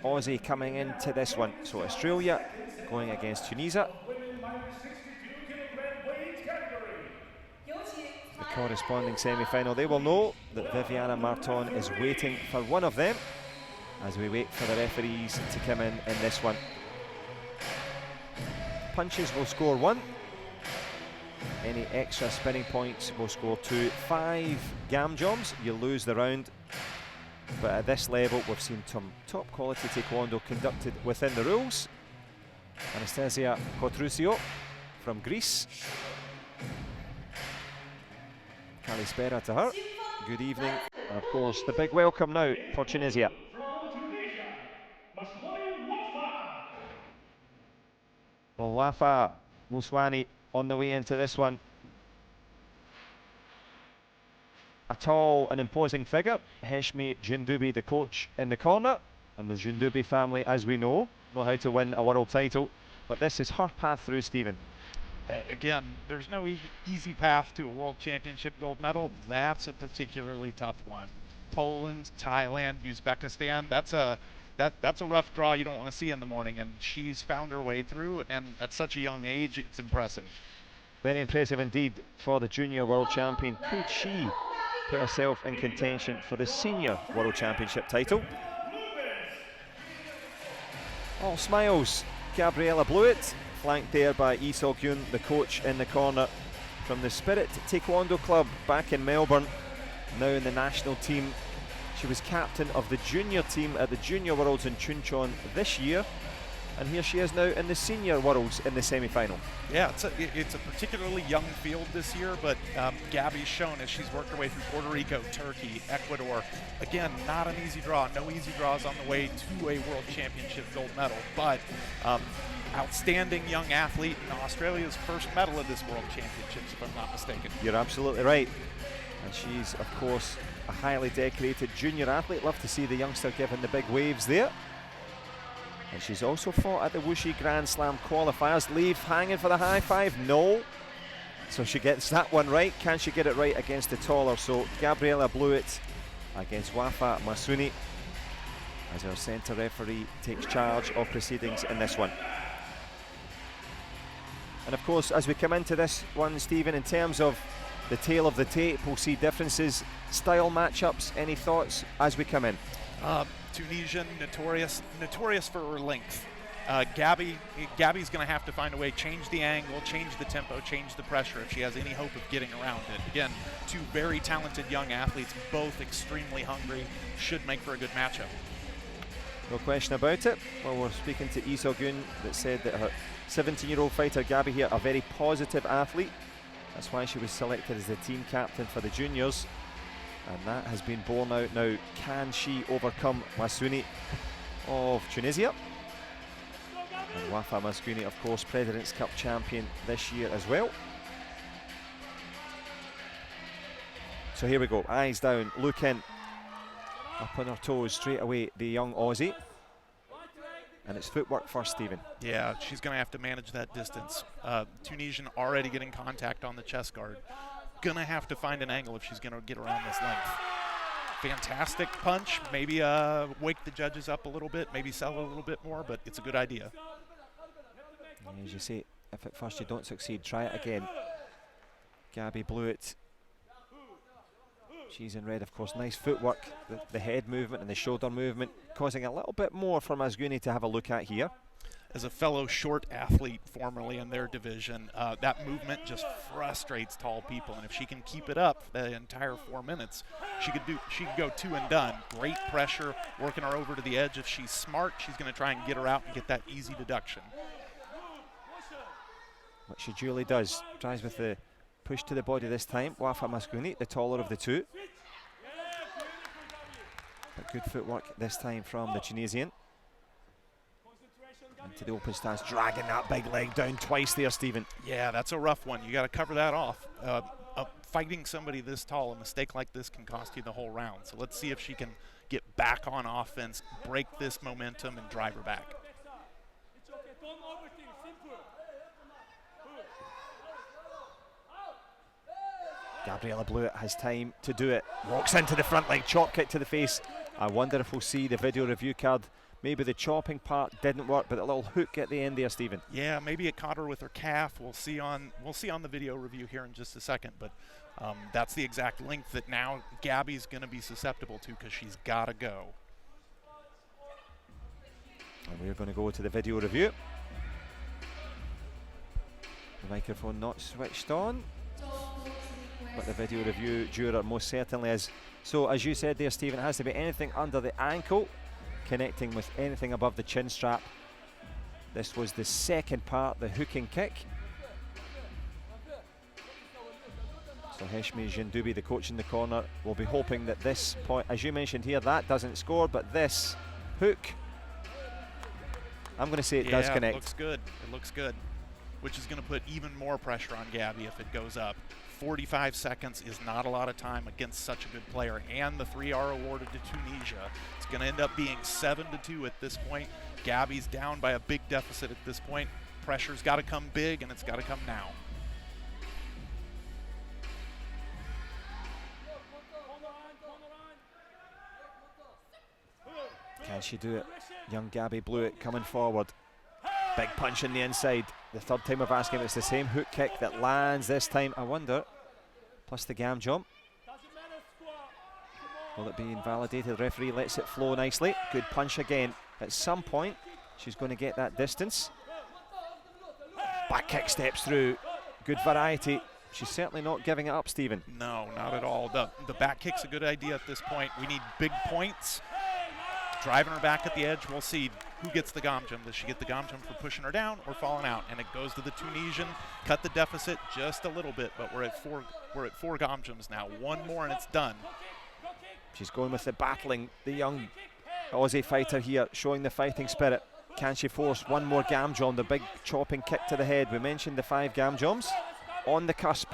Aussie coming into this one. So Australia going against Tunisia. The corresponding semi-final. They will know that Viviana Marton is waiting for one of them as we wait for the referees to come in this one. Punches will score 1. Any extra spinning points will score 2. 5 gam jobs, you lose the round. But at this level, we've seen some top quality Taekwondo conducted within the rules. Anastasia Kotroussio from Greece. Kalispera to her. Good evening. And of course, the big welcome now for Tunisia. Well, WAFA Masghouni on the way into this one. A tall and imposing figure, Heshmi Jindubi, the coach in the corner, and the Jindubi family, as we know how to win a world title. But this is her path through, Stephen. Again, there's no easy path to a world championship gold medal. That's a particularly tough one. Poland, Thailand, Uzbekistan, that's a rough draw you don't want to see in the morning, and she's found her way through, and at such a young age, it's impressive. Very impressive indeed for the junior world champion. Could she put herself in contention for the senior world championship title? All smiles, Gabriella BLEWITT, flanked there by Lee Seok-yoon, the coach in the corner from the Spirit Taekwondo Club back in Melbourne, now in the national team. She was captain of the junior team at the Junior Worlds in Chuncheon this year, and here she is now in the Senior Worlds in the semi-final. Yeah, it's a particularly young field this year, but Gabby's shown as she's worked her way through Puerto Rico, Turkey, Ecuador. Again, not an easy draw, no easy draws on the way to a World Championship gold medal, but outstanding young athlete and Australia's first medal at this World Championships, if I'm not mistaken. You're absolutely right. And she's, of course, a highly decorated junior athlete. Love to see the youngster giving the big waves there. And she's also fought at the Wuxi Grand Slam qualifiers. Leave hanging for the high five? No. So she gets that one right. Can she get it right against the taller? So Gabriella BLEWITT against WAFA Masghouni as our centre referee takes charge of proceedings in this one. And of course, as we come into this one, Stephen, in terms of the tail of the tape, we'll see differences, style matchups. Any thoughts as we come in? Tunisian, notorious for her length. Gabby's going to have to find a way, change the angle, change the tempo, change the pressure if she has any hope of getting around it. Again, two very talented young athletes, both extremely hungry, should make for a good matchup. No question about it. Well, we're speaking to Lee Seok-yoon that said that her 17-year-old fighter Gabby here, a very positive athlete. That's why she was selected as the team captain for the juniors. And that has been borne out now. Can she overcome Masghouni of Tunisia? And WAFA Masghouni, of course, President's Cup champion this year as well. So here we go, eyes down, look in. Up on her toes straight away, the young Aussie. And it's footwork first, Stephen. Yeah, she's going to have to manage that distance. Tunisian already getting contact on the chest guard. Gonna have to find an angle if she's gonna get around this length. Fantastic punch, maybe wake the judges up a little bit, maybe sell a little bit more, but it's a good idea. And as you say, if at first you don't succeed, try it again. Gabby BLEWITT, she's in red, of course. Nice footwork, the head movement and the shoulder movement, causing a little bit more for Masghouni to have a look at here. As a fellow short athlete formerly in their division, that movement just frustrates tall people, and if she can keep it up the entire 4 minutes, she could go 2 and done. Great pressure, working her over to the edge. If she's smart, she's going to try and get her out and get that easy deduction. What she duly does, tries with the push to the body this time. WAFA Masghouni, the taller of the two. But good footwork this time from the Tunisian. Into the open stance, dragging that big leg down twice there, Stephen. Yeah, that's a rough one. You got to cover that off. Fighting somebody this tall, a mistake like this can cost you the whole round. So let's see if she can get back on offense, break this momentum, and drive her back. Gabriella BLEWITT has time to do it. Walks into the front leg, chop kick to the face. I wonder if we'll see the video review card maybe the chopping part didn't work, but a little hook at the end there, Stephen. Yeah, maybe it caught her with her calf. We'll see on the video review here in just a second, but that's the exact length that now Gabby's going to be susceptible to because she's got to go. And we're going to go to the video review. The microphone not switched on, but the video review juror most certainly is. So as you said there, Stephen, it has to be anything under the ankle, connecting with anything above the chin strap. This was the second part, the hooking kick. So Heshmi Jindubi, the coach in the corner, will be hoping that this point, as you mentioned here, that doesn't score, but this hook, I'm going to say it does connect. It looks good. It looks good, which is going to put even more pressure on Gabby if it goes up. 45 seconds is not a lot of time against such a good player, and the 3 are awarded to Tunisia. It's going to end up being 7-2 at this point. Gabby's down by a big deficit at this point. Pressure's got to come big, and it's got to come now. Can she do it? Young Gabby Blewett coming forward. Big punch in the inside. The third time I've asked him, it's the same hook kick that lands this time. I wonder, plus the gam jump. Will it be invalidated? The referee lets it flow nicely. Good punch again. At some point, she's going to get that distance. Back kick steps through. Good variety. She's certainly not giving it up, Stephen. No, not at all. The back kick's a good idea at this point. We need big points. Driving her back at the edge, we'll see who gets the gom jump. Does she get the gom jump for pushing her down or falling out? And it goes to the Tunisian. Cut the deficit just a little bit, but we're at four gom jumps now. One more and it's done. She's going with the battling, the young Aussie fighter here, showing the fighting spirit. Can she force one more gam jump? The big chopping kick to the head. We mentioned the 5 gam jumps on the cusp.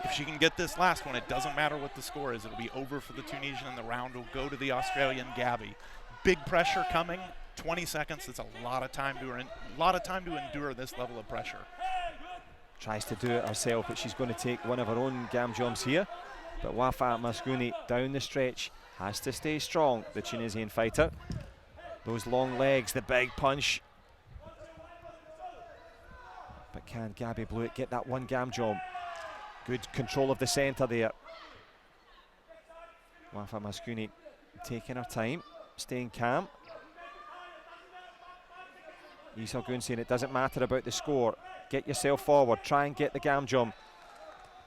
If she can get this last one, it doesn't matter what the score is. It'll be over for the Tunisian, and the round will go to the Australian Gabby. Big pressure coming. 20 seconds. It's a lot of time to endure this level of pressure. Tries to do it herself, but she's going to take one of her own gam jumps here. But WAFA Masghouni down the stretch has to stay strong. The Tunisian fighter. Those long legs, the big punch. But can Gabby Blewett get that one gam jump? Good control of the centre there. WAFA Masghouni taking her time, staying calm. Isel Gun saying it doesn't matter about the score. Get yourself forward, try and get the gam jump.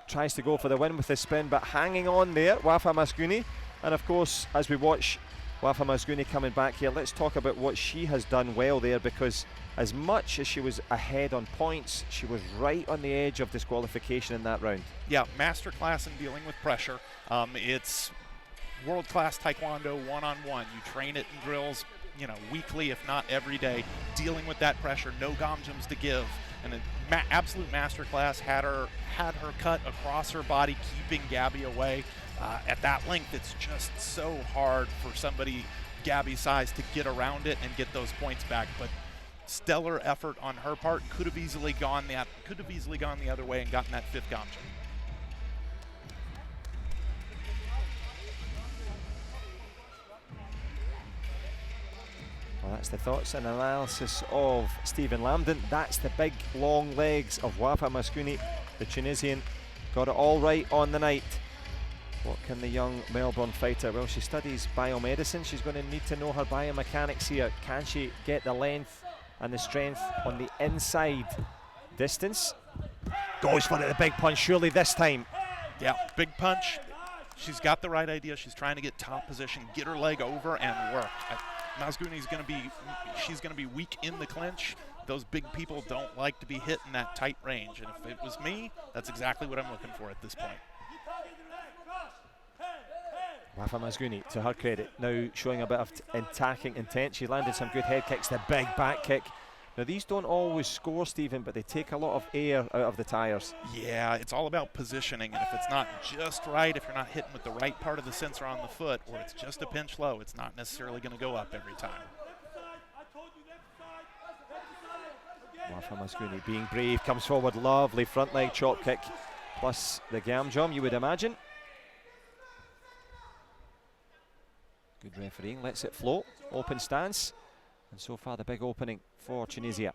Tries to go for the win with the spin, but hanging on there, WAFA Masghouni. And of course, as we watch WAFA Masghouni coming back here, let's talk about what she has done well there, because as much as she was ahead on points, she was right on the edge of disqualification in that round. Yeah, masterclass in dealing with pressure. It's world-class Taekwondo one-on-one. You train it in drills, weekly, if not every day, dealing with that pressure, no gom jumps to give. And an absolute masterclass, had her cut across her body, keeping Gabby away. At that length, it's just so hard for somebody Gabby's size to get around it and get those points back. But stellar effort on her part. Could have easily gone the other way and gotten that 5th gom jump. Well, that's the thoughts and analysis of Stephen Lambden. That's the big long legs of WAFA Masghouni. The Tunisian got it all right on the night. What can the young Melbourne fighter? Well, she studies biomedicine. She's going to need to know her biomechanics here. Can she get the length and the strength on the inside distance? Goes for it, the big punch, surely this time. Yeah, big punch. She's got the right idea. She's trying to get top position, get her leg over and work. Masghouni's she's going to be weak in the clinch. Those big people don't like to be hit in that tight range. And if it was me, that's exactly what I'm looking for at this point. WAFA Masghouni, to her credit, now showing a bit of attacking intent. She landed some good head kicks, the big back kick. Now these don't always score, Stephen, but they take a lot of air out of the tyres. Yeah, it's all about positioning, and if it's not just right, if you're not hitting with the right part of the sensor on the foot, or it's just a pinch low, it's not necessarily going to go up every time. WAFA Masghouni being brave, comes forward, lovely front leg chop kick, plus the gam jump, you would imagine. Good refereeing, lets it flow, open stance. And so far the big opening for Tunisia.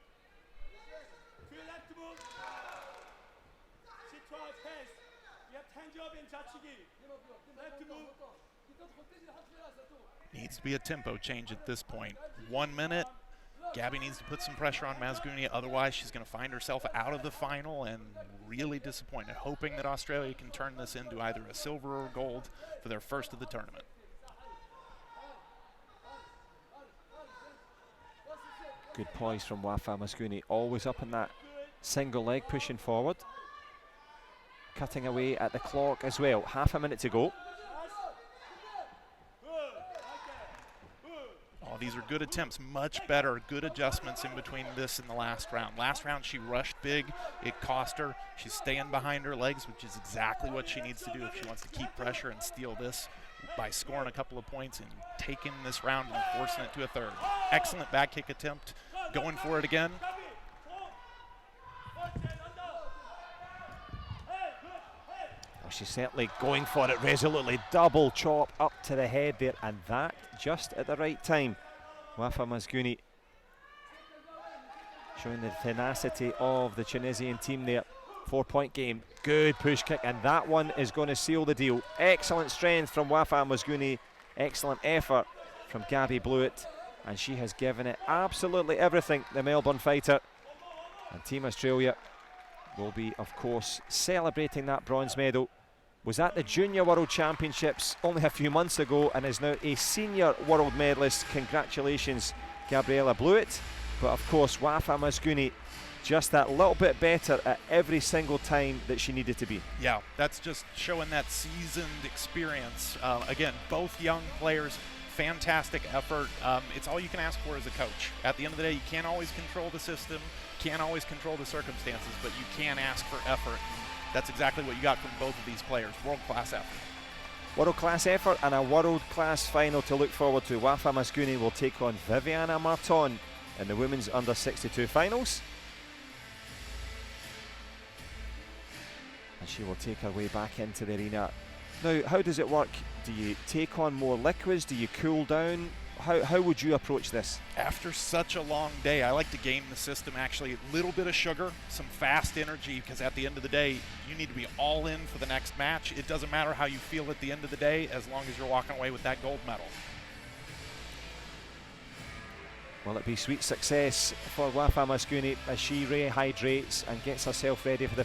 Needs to be a tempo change at this point. 1 minute. Gabby needs to put some pressure on Masghouni, otherwise she's going to find herself out of the final and really disappointed, hoping that Australia can turn this into either a silver or gold for their first of the tournament. Good poise from WAFA Masghouni, always up in that single leg, pushing forward. Cutting away at the clock as well, half a minute to go. Oh, these are good attempts, much better, good adjustments in between this and the last round. Last round she rushed big, it cost her. She's staying behind her legs, which is exactly what she needs to do if she wants to keep pressure and steal this by scoring a couple of points and taking this round and forcing it to a third. Excellent back kick attempt, going for it again. Well, she's certainly going for it resolutely. Double chop up to the head there, and that just at the right time. WAFA Masghouni showing the tenacity of the Tunisian team there. 4-point game, good push kick, and that one is going to seal the deal. Excellent strength from WAFA Masghouni, excellent effort from Gabby BLEWITT, and she has given it absolutely everything, the Melbourne fighter. And Team Australia will be, of course, celebrating that bronze medal. Was at the Junior World Championships only a few months ago and is now a senior world medalist. Congratulations, Gabriella BLEWITT. But of course, WAFA Masghouni just that little bit better at every single time that she needed to be. Yeah, that's just showing that seasoned experience. Again, both young players, fantastic effort. It's all you can ask for as a coach. At the end of the day, you can't always control the system, can't always control the circumstances, but you can ask for effort. That's exactly what you got from both of these players. World-class effort. World-class effort and a world-class final to look forward to. WAFA Masghouni will take on Viviana Marton in the women's under-62 finals. And she will take her way back into the arena. Now, how does it work? Do you take on more liquids? Do you cool down? How would you approach this? After such a long day, I like to game the system actually. A little bit of sugar, some fast energy, because at the end of the day, you need to be all in for the next match. It doesn't matter how you feel at the end of the day, as long as you're walking away with that gold medal. Will it be sweet success for WAFA Masghouni as she rehydrates and gets herself ready for the